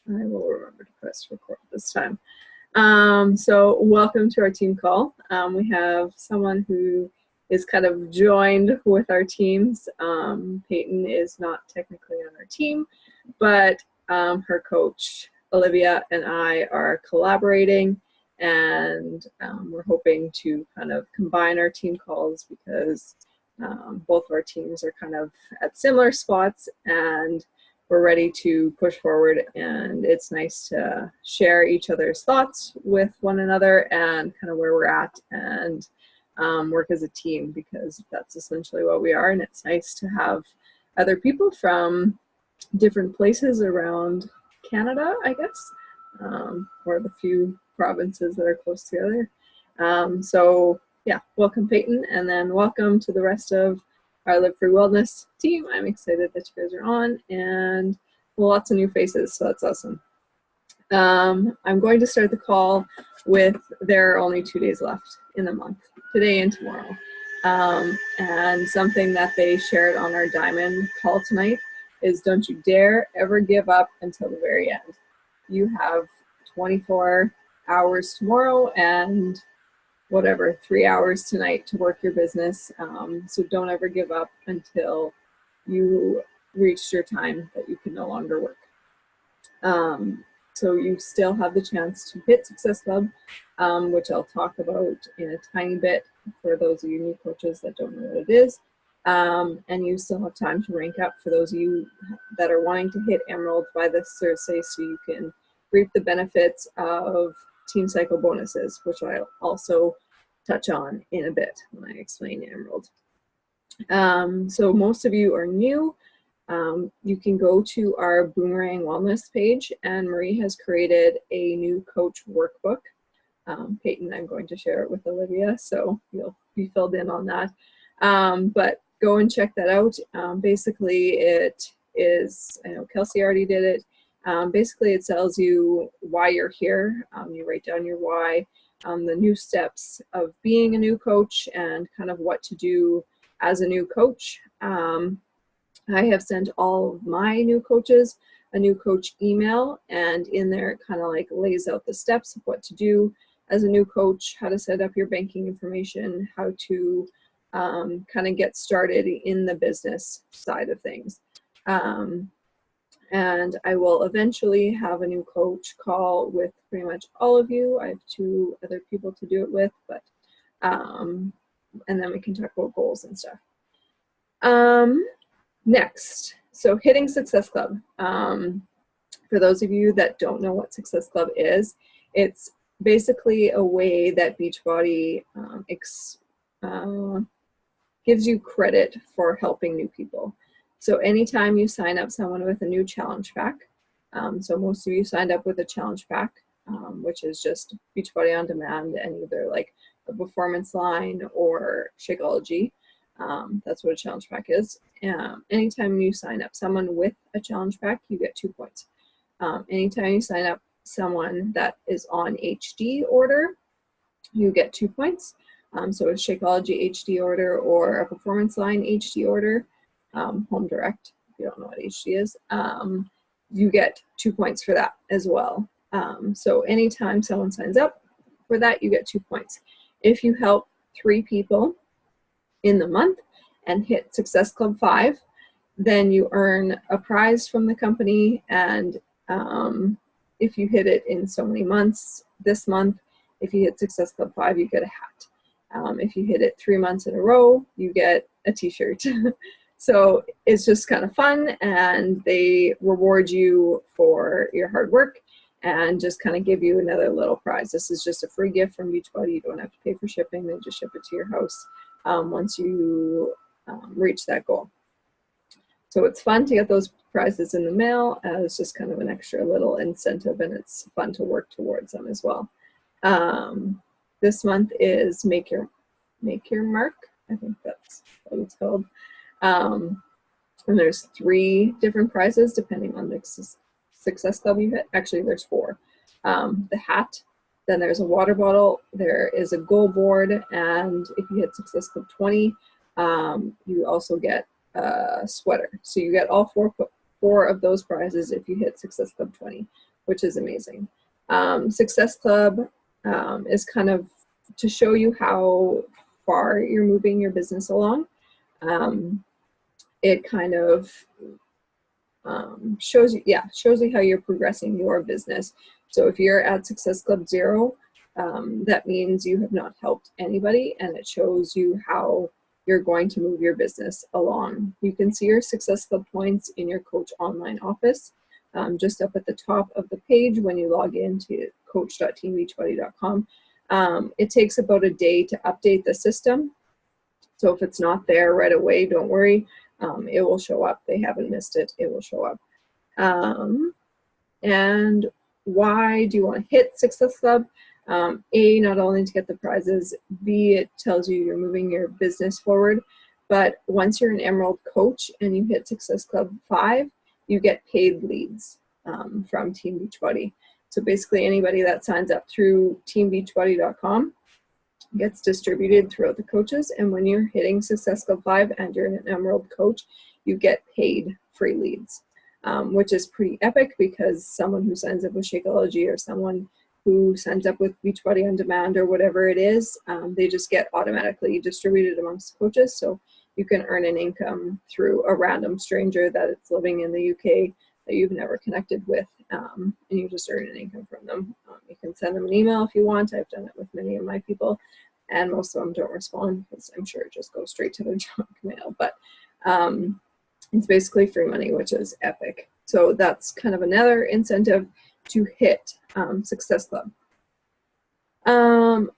I will remember to press record this time. So welcome to our team call. We have someone who is kind of joined with our teams. Peyton is not technically on our team, but her coach, Olivia, and I are collaborating, and we're hoping to kind of combine our team calls because both of our teams are kind of at similar spots, and we're ready to push forward, and it's nice to share each other's thoughts with one another and kind of where we're at, and work as a team, because that's essentially what we are. And it's nice to have other people from different places around Canada, I guess, or the few provinces that are close together. So yeah, welcome Peyton, and then welcome to the rest of our Live Free Wellness team. I'm excited that you guys are on, and lots of new faces, so that's awesome. I'm going to start the call with there are only 2 days left in the month, today and tomorrow. And something that they shared on our Diamond call tonight is don't you dare ever give up until the very end. You have 24 hours tomorrow and whatever, 3 hours tonight to work your business. So don't ever give up until you reached your time that you can no longer work. So you still have the chance to hit Success Club, which I'll talk about in a tiny bit for those of you new coaches that don't know what it is. And you still have time to rank up for those of you that are wanting to hit Emerald by this Thursday, so you can reap the benefits of Team Cycle bonuses, which I'll also touch on in a bit when I explain Emerald. So most of you are new. You can go to our Boomerang Wellness page, and Marie has created a new coach workbook. Peyton, I'm going to share it with Olivia, so you'll be filled in on that. But go and check that out. Basically, it is, I know Kelsey already did it. Basically, it tells you why you're here. You write down your why, the new steps of being a new coach, and kind of what to do as a new coach. I have sent all of my new coaches a new coach email, and in there it kind of like lays out the steps of what to do as a new coach, how to set up your banking information, how to kind of get started in the business side of things. And I will eventually have a new coach call with pretty much all of you. I have 2 other people to do it with, but and then we can talk about goals and stuff. Next, so hitting Success Club. For those of you that don't know what Success Club is, it's basically a way that Beachbody gives you credit for helping new people. So anytime you sign up someone with a new challenge pack, so most of you signed up with a challenge pack, which is just Beachbody On Demand and either like a performance line or Shakeology. That's what a challenge pack is. Anytime you sign up someone with a challenge pack, you get 2 points. Anytime you sign up someone that is on HD order, you get 2 points. So a Shakeology HD order or a performance line HD order, Home Direct, if you don't know what HD is, you get 2 points for that as well. So anytime someone signs up for that, you get 2 points. If you help 3 people in the month and hit Success Club 5, then you earn a prize from the company, and if you hit it in so many months, this month, if you hit Success Club 5, you get a hat. If you hit it 3 months in a row, you get a t-shirt. So it's just kind of fun, and they reward you for your hard work and just kind of give you another little prize. This is just a free gift from Beachbody. You don't have to pay for shipping. They just ship it to your house once you reach that goal. So it's fun to get those prizes in the mail as just kind of an extra little incentive, and it's fun to work towards them as well. This month is Make Your Mark. I think that's what it's called. And there's 3 different prizes depending on the Success Club you hit. Actually, there's 4. The hat, then there's a water bottle, there is a goal board, and if you hit Success Club 20, you also get a sweater. So you get all 4 of those prizes if you hit Success Club 20. which is amazing. Success Club is kind of to show you how far you're moving your business along. It kind of shows you how you're progressing your business. So if you're at Success Club 0, that means you have not helped anybody, and it shows you how you're going to move your business along. You can see your Success Club points in your Coach Online office, just up at the top of the page when you log into coach.teambeachbody.com. It takes about a day to update the system. So if it's not there right away, don't worry. It will show up. They haven't missed it. It will show up. And why do you want to hit Success Club? A, not only to get the prizes, B, it tells you you're moving your business forward. But once you're an Emerald Coach and you hit Success Club 5, you get paid leads from Team Beachbody. So basically anybody that signs up through teambeachbody.com gets distributed throughout the coaches. And when you're hitting Success Club 5 and you're an Emerald Coach, you get paid free leads, which is pretty epic, because someone who signs up with Shakeology or someone who signs up with Beachbody On Demand or whatever it is, they just get automatically distributed amongst coaches. So you can earn an income through a random stranger that is living in the UK that you've never connected with, and you just earn an income from them. You can send them an email if you want. I've done it with many of my people, and most of them don't respond because I'm sure it just goes straight to their junk mail. But it's basically free money, which is epic. So that's kind of another incentive to hit Success Club.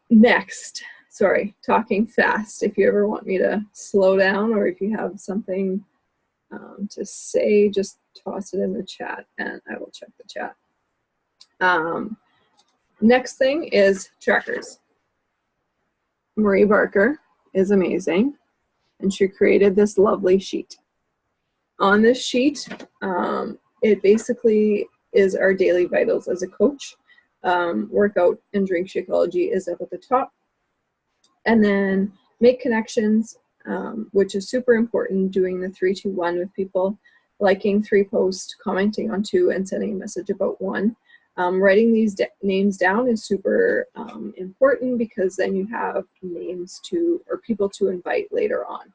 Next, sorry, talking fast. If you ever want me to slow down, or if you have something to say, just toss it in the chat and I will check the chat. Next thing is trackers. Marie Barker is amazing, and she created this lovely sheet. On this sheet, it basically is our daily vitals as a coach. Workout and drink Shakeology is up at the top. And then make connections, which is super important, doing the 3-2-1 with people, liking 3 posts, commenting on 2, and sending a message about 1. Writing these names down is super important, because then you have names to, or people to invite later on.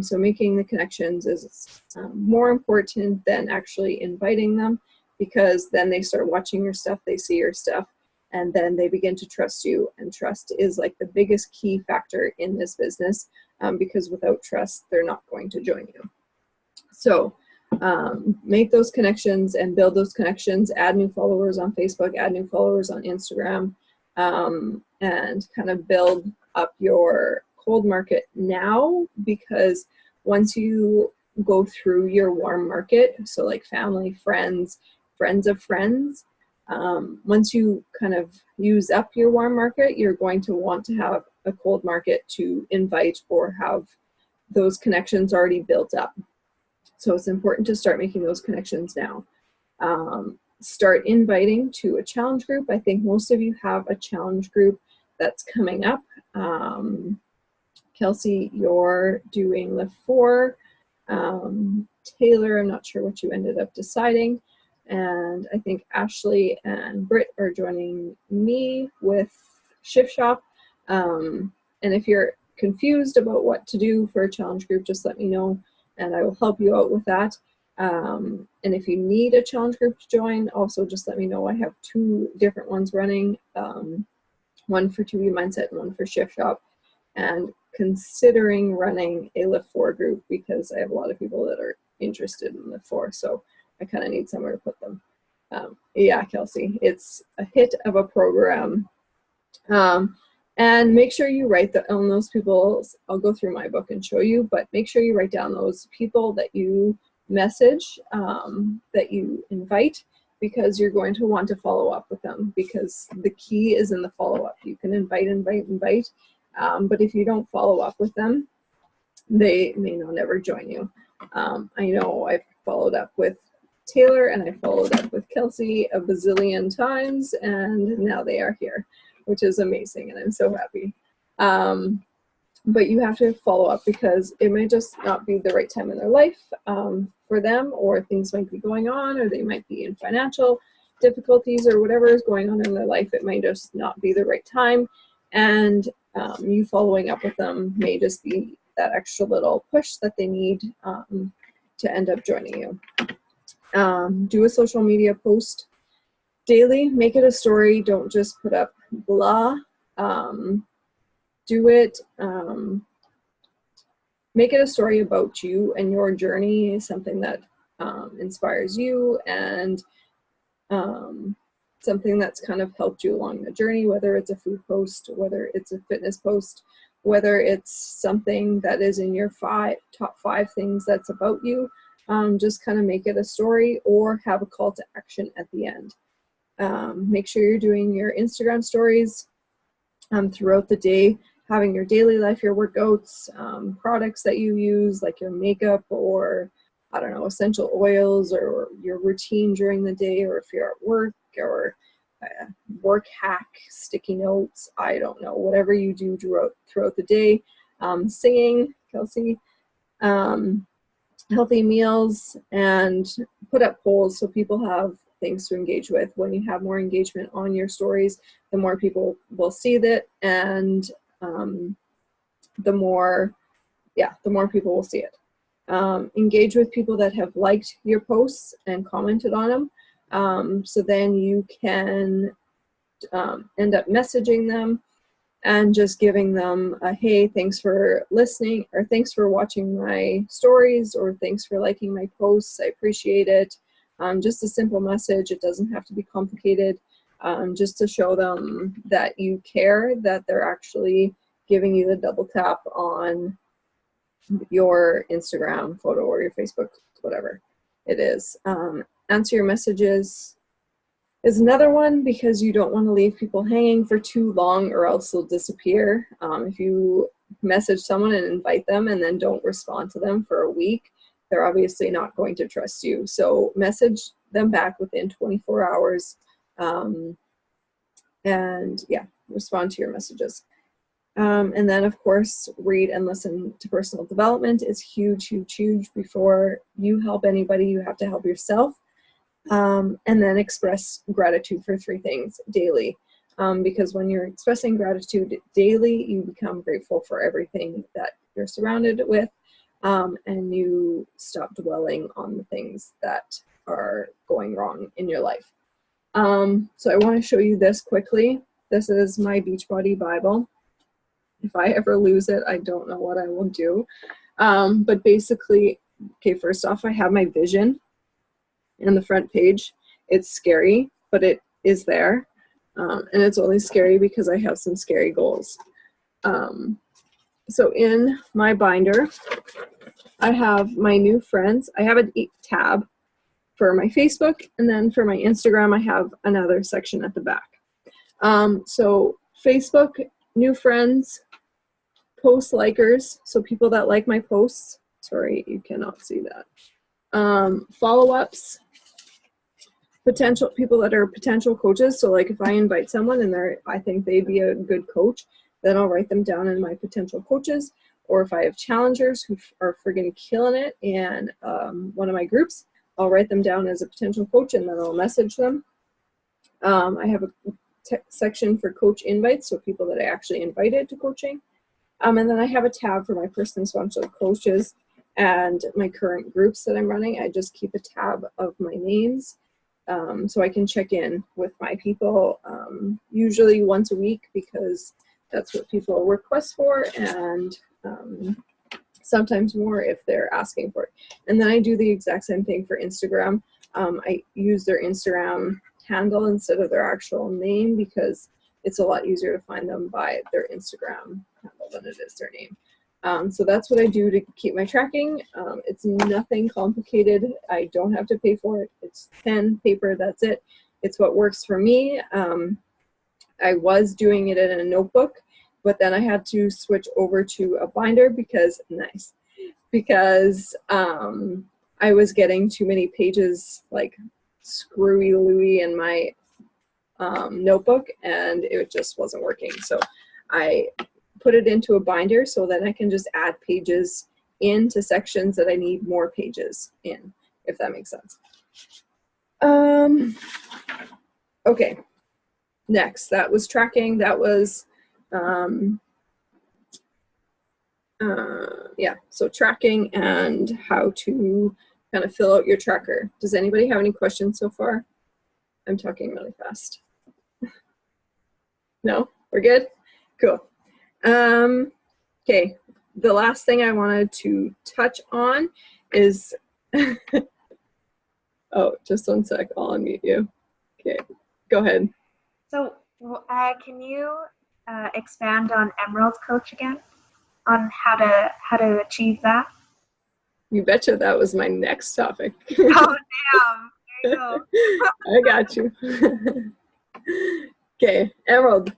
So making the connections is more important than actually inviting them, because then they start watching your stuff, they see your stuff, and then they begin to trust you. And trust is like the biggest key factor in this business, because without trust, they're not going to join you. So make those connections and build those connections, add new followers on Facebook, add new followers on Instagram, and kind of build up your cold market now, because once you go through your warm market, so like family, friends, friends of friends, once you kind of use up your warm market, you're going to want to have a cold market to invite or have those connections already built up. So it's important to start making those connections now. Start inviting to a challenge group. I think most of you have a challenge group that's coming up. Kelsey, you're doing Lift 4. Taylor, I'm not sure what you ended up deciding. And I think Ashley and Britt are joining me with Shift Shop. And if you're confused about what to do for a challenge group, just let me know and I will help you out with that. And if you need a challenge group to join, also just let me know. I have 2 different ones running, one for 2B Mindset and one for Shift Shop. And considering running a Lift 4 group, because I have a lot of people that are interested in Lift 4. So I kind of need somewhere to put them. Yeah, Kelsey, it's a hit of a program. And make sure you write on those people. I'll go through my book and show you, but make sure you write down those people that you message, that you invite, because you're going to want to follow up with them, because the key is in the follow-up. You can invite, but if you don't follow up with them, they may not never join you. I know I've followed up with Taylor and I followed up with Kelsey a bazillion times, and now they are here, which is amazing, and I'm so happy. But you have to follow up, because it may just not be the right time in their life for them, or things might be going on, or they might be in financial difficulties or whatever is going on in their life. It may just not be the right time, and you following up with them may just be that extra little push that they need to end up joining you. Do a social media post daily. Make it a story. Don't just put up blah. Do it. Make it a story about you and your journey, something that inspires you, and something that's kind of helped you along the journey, whether it's a food post, whether it's a fitness post, whether it's something that is in your top five things that's about you. Just kind of make it a story or have a call to action at the end. Make sure you're doing your Instagram stories throughout the day, having your daily life, your workouts, products that you use, like your makeup or, I don't know, essential oils, or your routine during the day, or if you're at work, or work hack, sticky notes, I don't know, whatever you do throughout the day. Singing, Kelsey, healthy meals, and put up polls so people have things to engage with. When you have more engagement on your stories, the more people will see that, and the more people will see it. Engage with people that have liked your posts and commented on them. So then you can end up messaging them and just giving them a, hey, thanks for listening, or thanks for watching my stories, or thanks for liking my posts, I appreciate it. Just a simple message. It doesn't have to be complicated. Just to show them that you care, that they're actually giving you the double tap on your Instagram photo or your Facebook, whatever it is. Answer your messages is another one, because you don't want to leave people hanging for too long or else they'll disappear. If you message someone and invite them and then don't respond to them for a week, they're obviously not going to trust you. So message them back within 24 hours. And yeah, respond to your messages. And then, of course, read and listen to personal development is huge, huge, huge. Before you help anybody, you have to help yourself. And then express gratitude for 3 things daily. Because when you're expressing gratitude daily, you become grateful for everything that you're surrounded with, and you stop dwelling on the things that are going wrong in your life. So I want to show you this quickly. This is my Beachbody Bible. If I ever lose it, I don't know what I will do. But basically, okay, first off, I have my vision in the front page. It's scary, but it is there. And it's only scary because I have some scary goals. So in my binder, I have my new friends. I have a tab for my Facebook, and then for my Instagram, I have another section at the back. So Facebook, new friends, post likers, so people that like my posts. Sorry, you cannot see that. Follow-ups, potential people that are potential coaches. So like if I invite someone and I think they'd be a good coach, then I'll write them down in my potential coaches. Or if I have challengers who are friggin' killing it in one of my groups, I'll write them down as a potential coach, and then I'll message them. I have a section for coach invites, so people that I actually invited to coaching. And then I have a tab for my personally sponsored coaches and my current groups that I'm running. I just keep a tab of my names, so I can check in with my people usually once a week, because that's what people request for, and sometimes more if they're asking for it. And then I do the exact same thing for Instagram. I use their Instagram handle instead of their actual name, because it's a lot easier to find them by their Instagram handle than it is their name. So that's what I do to keep my tracking. It's nothing complicated. I don't have to pay for it. It's pen, paper, that's it. It's what works for me. I was doing it in a notebook, but then I had to switch over to a binder because I was getting too many pages, like screwy Louie in my notebook, and it just wasn't working. So I put it into a binder so that I can just add pages into sections that I need more pages in, if that makes sense. Okay, next, that was tracking. That was, yeah, so tracking and how to kind of fill out your tracker. Does anybody have any questions so far? I'm talking really fast. No, we're good? Cool. Okay, the last thing I wanted to touch on is, oh, just one sec, I'll unmute you. Okay, go ahead. So, can you expand on Emerald Coach again, on how to achieve that? You betcha, that was my next topic. Oh, damn! There you go. I got you. Okay, Emerald.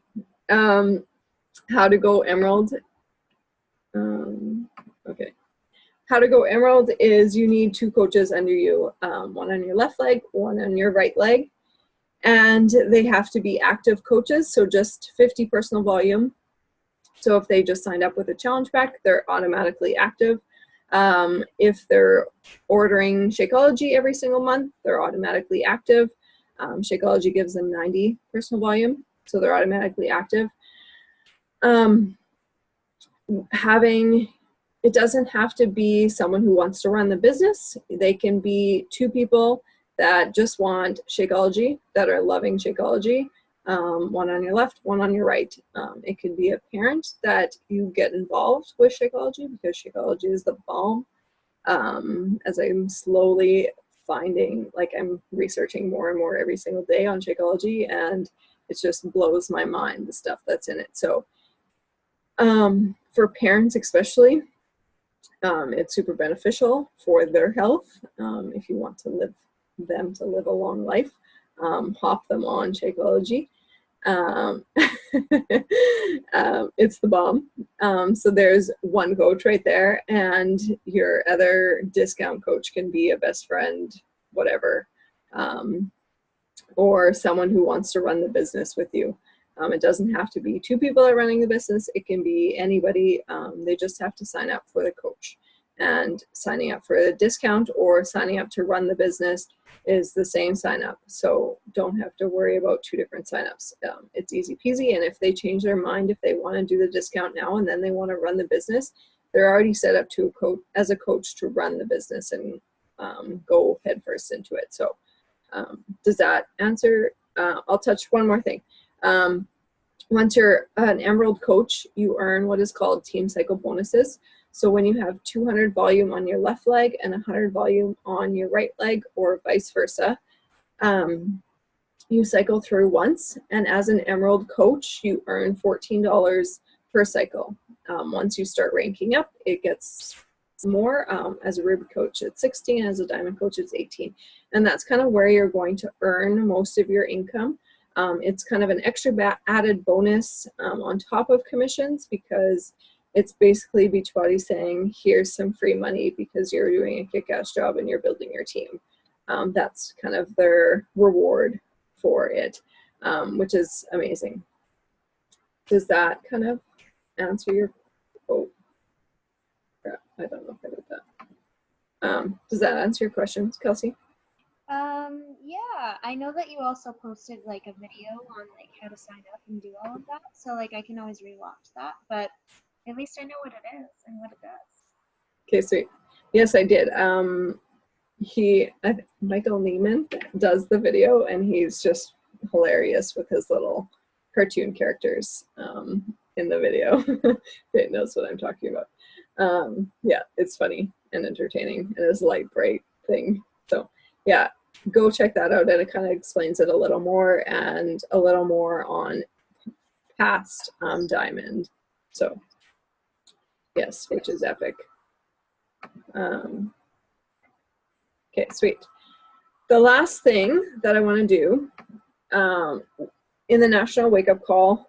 How to go Emerald. Okay. How to go Emerald is you need 2 coaches under you, one on your left leg, one on your right leg. And they have to be active coaches, so just 50 personal volume. So if they just signed up with a challenge pack, they're automatically active. If they're ordering Shakeology every single month, they're automatically active. Shakeology gives them 90 personal volume, so they're automatically active. It doesn't have to be someone who wants to run the business. They can be 2 people that just want Shakeology, that are loving Shakeology. One on your left, one on your right. It could be a parent that you get involved with Shakeology, because Shakeology is the bomb. As I'm slowly finding, like, I'm researching more and more every single day on Shakeology, and it just blows my mind, the stuff that's in it. So for parents especially, it's super beneficial for their health. If you want them to live a long life, hop them on Shakeology. It's the bomb. So there's one coach right there, and your other discount coach can be a best friend, whatever, or someone who wants to run the business with you. It doesn't have to be 2 people that are running the business. It can be anybody. They just have to sign up for the coach. And signing up for a discount or signing up to run the business is the same sign up. So don't have to worry about 2 different signups. It's easy peasy. And if they change their mind, if they want to do the discount now and then they want to run the business, they're already set up to as a coach to run the business and go headfirst into it. So does that answer? I'll touch one more thing. Once you're an Emerald coach, you earn what is called team cycle bonuses. So when you have 200 volume on your left leg and 100 volume on your right leg, or vice versa, you cycle through once. And as an Emerald coach, you earn $14 per cycle. Once you start ranking up, it gets more. As a Ruby coach, it's 16. As a Diamond coach, it's 18. And that's kind of where you're going to earn most of your income. It's kind of an extra added bonus on top of commissions, because it's basically Beachbody saying, here's some free money because you're doing a kick-ass job and you're building your team. That's kind of their reward for it, which is amazing. Does that kind of answer your, oh, crap, I don't know if I did that. Does that answer your questions, Kelsey? Yeah, I know that you also posted like a video on like how to sign up and do all of that. So like I can always rewatch that, but at least I know what it is and what it does. Okay, sweet. Yes, I did. Michael Neiman does the video, and he's just hilarious with his little cartoon characters in the video. It knows what I'm talking about. Yeah, it's funny and entertaining, and his light bright thing. So yeah, go check that out, and it kind of explains it a little more, and a little more on past Diamond. So yes, which is epic. Okay, sweet. The last thing that I want to do, in the National Wake Up Call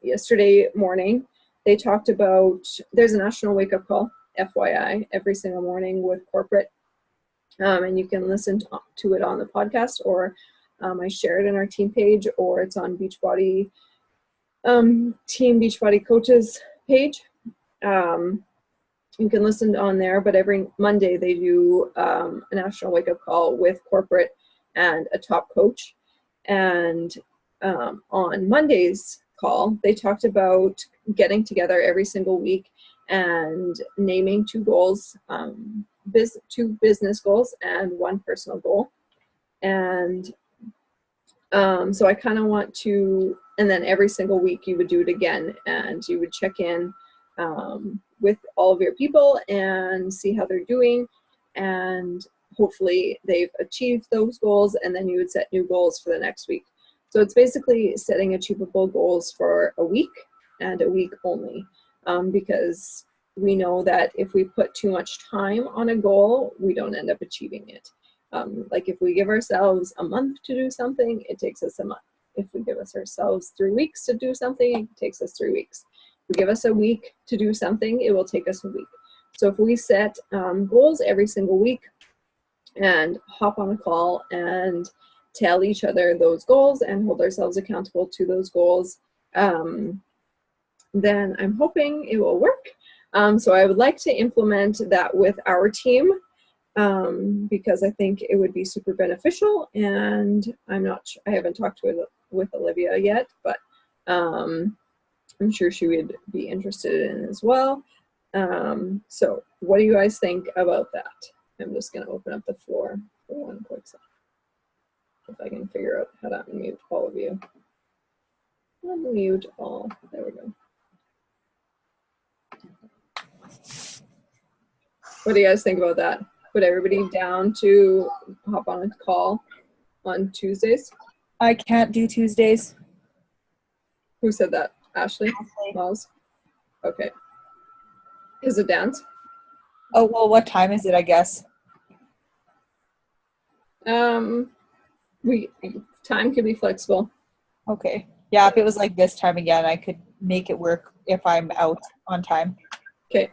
yesterday morning, they talked about, there's a National Wake Up Call, FYI, every single morning with corporate, and you can listen to it on the podcast, or I share it in our team page, or it's on Beachbody, Team Beachbody Coaches page. You can listen on there, but every Monday they do a National Wake Up Call with corporate, and a top coach. And on Monday's call, they talked about getting together every single week and naming 2 goals, 2 business goals and 1 personal goal. And so I kind of want to, and then every single week you would do it again, and you would check in with all of your people and see how they're doing, and hopefully they've achieved those goals, and then you would set new goals for the next week. So it's basically setting achievable goals for a week and a week only, because we know that if we put too much time on a goal, we don't end up achieving it. Like if we give ourselves a month to do something, it takes us a month. If we give ourselves 3 weeks to do something, it takes us 3 weeks. If we give us a week to do something, it will take us a week. So if we set goals every single week and hop on a call and tell each other those goals and hold ourselves accountable to those goals, then I'm hoping it will work. So I would like to implement that with our team, because I think it would be super beneficial, and I haven't talked with Olivia yet, but I'm sure she would be interested in it as well. So what do you guys think about that? I'm just going to open up the floor for one quick second, if I can figure out how to unmute all of you. Unmute all. There we go. What do you guys think about that? Put everybody down to hop on a call on Tuesdays? I can't do Tuesdays. Who said that? Ashley? Miles? Okay. Is it dance? Oh, well, what time is it, I guess? Time can be flexible. Okay. Yeah, if it was like this time again, I could make it work if I'm out on time. Okay.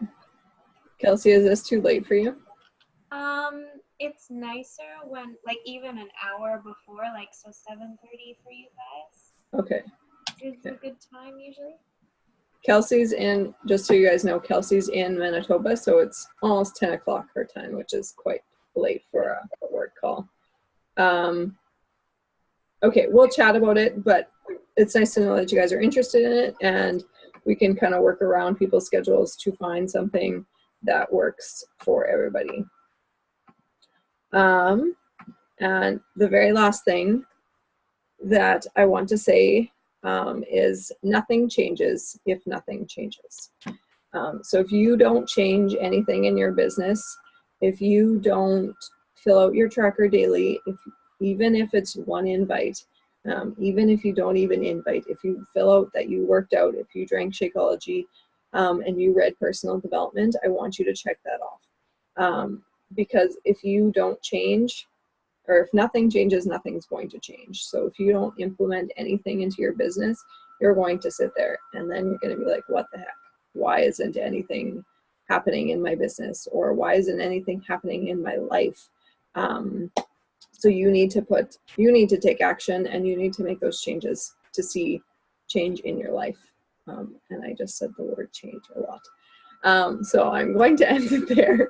Kelsey, is this too late for you? It's nicer when, like, even an hour before, like, so 7:30 for you guys. Okay. Is a good time usually. Kelsey's in, just so you guys know, Kelsey's in Manitoba, so it's almost 10 o'clock her time, which is quite late for a work call. Okay, we'll chat about it, but it's nice to know that you guys are interested in it, and we can kind of work around people's schedules to find something that works for everybody. And the very last thing that I want to say is nothing changes if nothing changes. So if you don't change anything in your business, if you don't fill out your tracker daily, even if it's 1 invite, even if you don't even invite, if you fill out that you worked out, if you drank Shakeology, and you read personal development, I want you to check that off. Because if you don't change, or if nothing changes, nothing's going to change. So if you don't implement anything into your business, you're going to sit there and then you're going to be like, what the heck? Why isn't anything happening in my business? Or why isn't anything happening in my life? So you need to take action, and you need to make those changes to see change in your life. And I just said the word change a lot. So I'm going to end it there.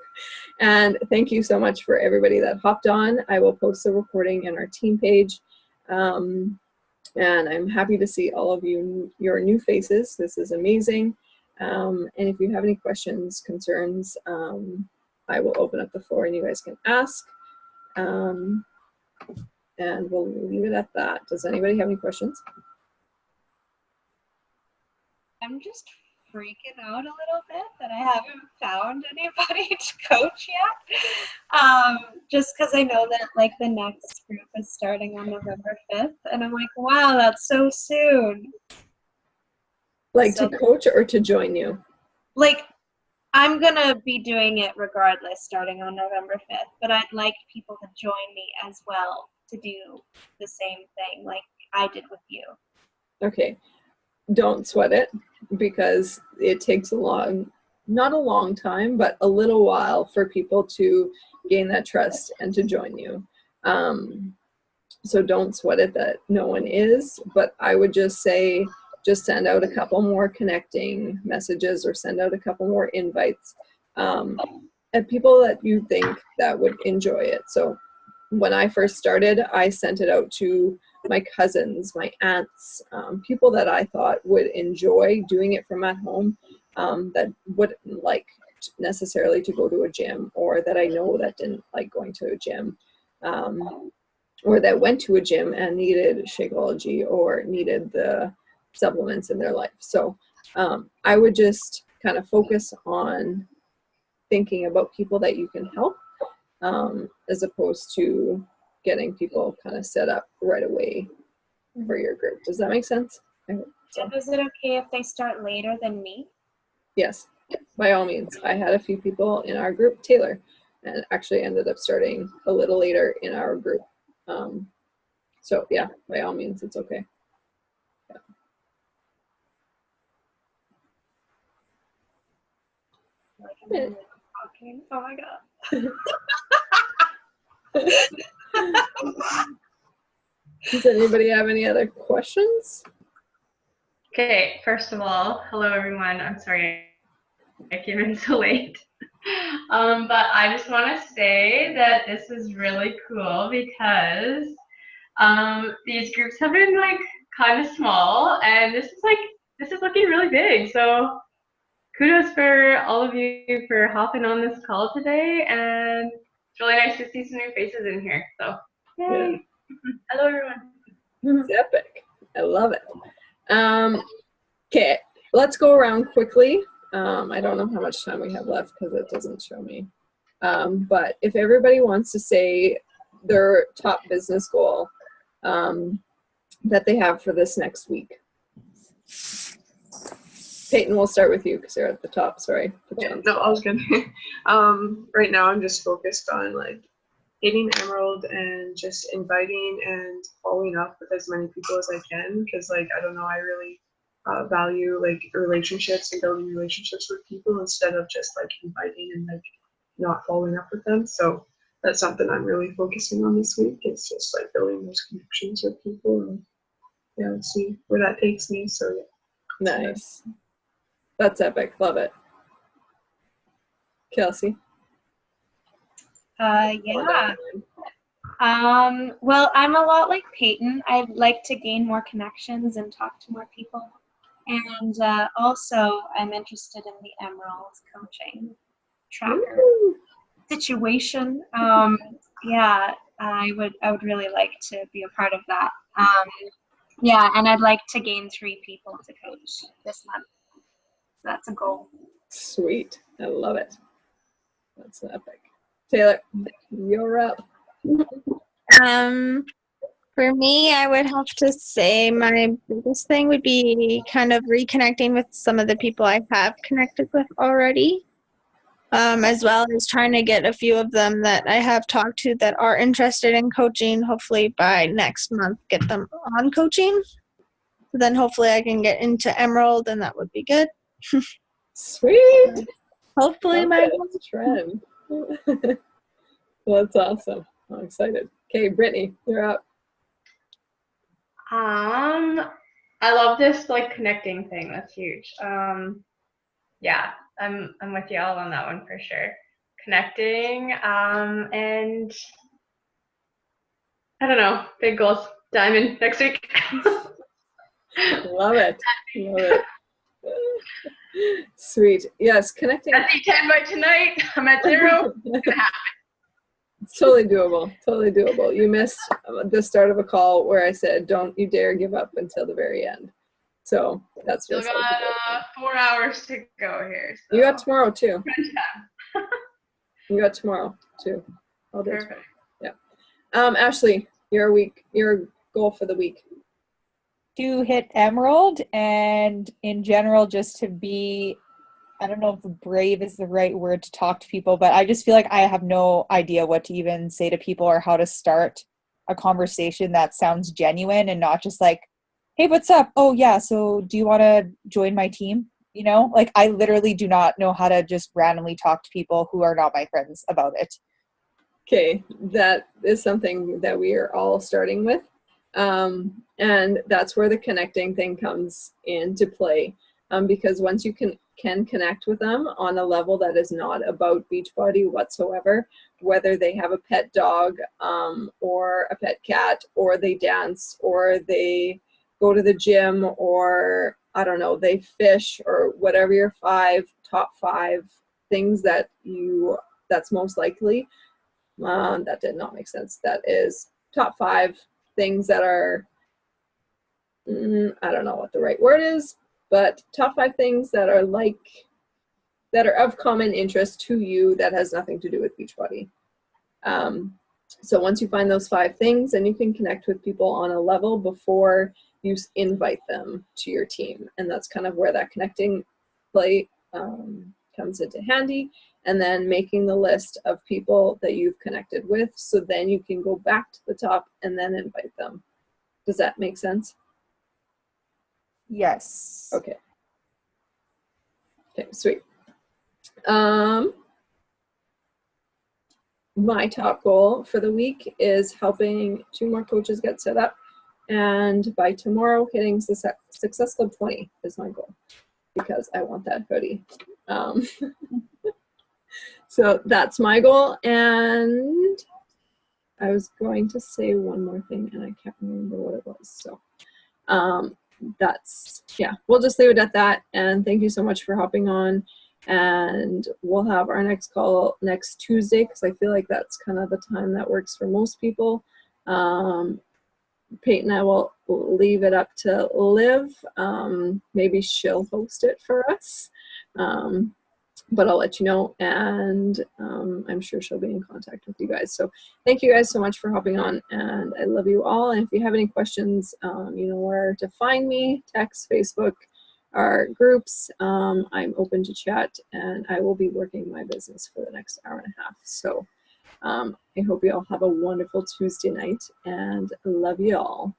And thank you so much for everybody that hopped on. I will post the recording in our team page. And I'm happy to see all of you, your new faces. This is amazing. And if you have any questions, concerns, I will open up the floor and you guys can ask. And we'll leave it at that. Does anybody have any questions? I'm just freaking out a little bit that I haven't found anybody to coach yet. Just because I know that, like, the next group is starting on November 5th, and I'm like, wow, that's so soon. Like, so, to coach or to join you? Like, I'm gonna be doing it regardless, starting on November 5th, but I'd like people to join me as well to do the same thing like I did with you. Okay. Don't sweat it, because it takes not a long time, but a little while for people to gain that trust and to join you. So don't sweat it that no one is, but I would just say, just send out a couple more connecting messages or send out a couple more invites at people that you think that would enjoy it. So when I first started, I sent it out to my cousins, my aunts, people that I thought would enjoy doing it from at home, that wouldn't like necessarily to go to a gym, or that I know that didn't like going to a gym, or that went to a gym and needed Shakeology or needed the supplements in their life. So I would just kind of focus on thinking about people that you can help, as opposed to getting people kind of set up right away for your group. Does that make sense? I hope so. And is it okay if they start later than me? Yes, by all means. I had a few people in our group, Taylor, and actually ended up starting a little later in our group. So yeah, by all means, it's okay. Yeah. Like, I'm really talking. Oh my god. Does anybody have any other questions? Okay, first of all, hello everyone. I'm sorry I came in so late. But I just want to say that this is really cool because these groups have been like kind of small, and this is looking really big. So kudos for all of you for hopping on this call today, and it's really nice to see some new faces in here. So yay! Yeah. Hello everyone. It's epic. I love it. Okay, let's go around quickly. I don't know how much time we have left because it doesn't show me. But if everybody wants to say their top business goal that they have for this next week. Peyton, we'll start with you because you're at the top. Sorry. Yeah, no, I was gonna. Right now I'm just focused on like hitting Emerald and just inviting and following up with as many people as I can, because like I don't know, I really value like relationships and building relationships with people instead of just like inviting and like not following up with them. So that's something I'm really focusing on this week. It's just like building those connections with people, and yeah, let's see where that takes me. So yeah. Nice. That's epic. Love it. Kelsey. Yeah. Well, I'm a lot like Peyton. I'd like to gain more connections and talk to more people. And also, I'm interested in the Emerald coaching tracker situation. Yeah, I would really like to be a part of that. Yeah, and I'd like to gain 3 people to coach this month. That's a goal. Sweet. I love it. That's epic. Taylor, you're up. For me, I would have to say my biggest thing would be kind of reconnecting with some of the people I have connected with already, as well as trying to get a few of them that I have talked to that are interested in coaching. Hopefully by next month, get them on coaching. So then hopefully I can get into Emerald, and that would be good. Sweet. Hopefully Okay, that's a trend. That's awesome. I'm excited. Okay, Brittany, you're up. I love this like connecting thing. That's huge. Yeah, I'm with you all on that one for sure. Connecting, and I don't know, big goals. Diamond next week. Love it. Love it. Sweet. Yes, connecting. I see 10 by tonight. I'm at 0. It's gonna happen. It's totally doable. Totally doable. You missed the start of a call where I said, "Don't you dare give up until the very end." So that's Still just got 4 hours to go here. So. You got tomorrow too. Crunch time. You got tomorrow too. All day. Perfect. Yeah. Ashley, your goal for the week. To hit Emerald, and in general just to be, I don't know if brave is the right word to talk to people, but I just feel like I have no idea what to even say to people or how to start a conversation that sounds genuine and not just like, hey, what's up? Oh yeah, so do you want to join my team? You know, like I literally do not know how to just randomly talk to people who are not my friends about it. Okay, that is something that we are all starting with. And that's where the connecting thing comes into play. Because once you can can connect with them on a level that is not about Beachbody whatsoever, whether they have a pet dog or a pet cat, or they dance, or they go to the gym, or I don't know, they fish, or whatever your top five things that's most likely. That did not make sense. That is top 5 things that are, I don't know what the right word is, but top 5 things that are of common interest to you that has nothing to do with Beachbody. So once you find those 5 things, then you can connect with people on a level before you invite them to your team. And that's kind of where that connecting play comes into handy. And then making the list of people that you've connected with, so then you can go back to the top and then invite them. Does that make sense? Yes. Okay. Okay, sweet. My top goal for the week is helping 2 more coaches get set up, and by tomorrow hitting Success Club 20 is my goal, because I want that hoodie. So that's my goal, and I was going to say one more thing and I can't remember what it was. So we'll just leave it at that, and thank you so much for hopping on, and we'll have our next call next Tuesday, because I feel like that's kind of the time that works for most people. Peyton, I will leave it up to Liv. Maybe she'll host it for us. But I'll let you know, and I'm sure she'll be in contact with you guys. So thank you guys so much for hopping on, and I love you all. And if you have any questions, you know where to find me: text, Facebook, our groups. I'm open to chat, and I will be working my business for the next hour and a half. So I hope you all have a wonderful Tuesday night, and love you all.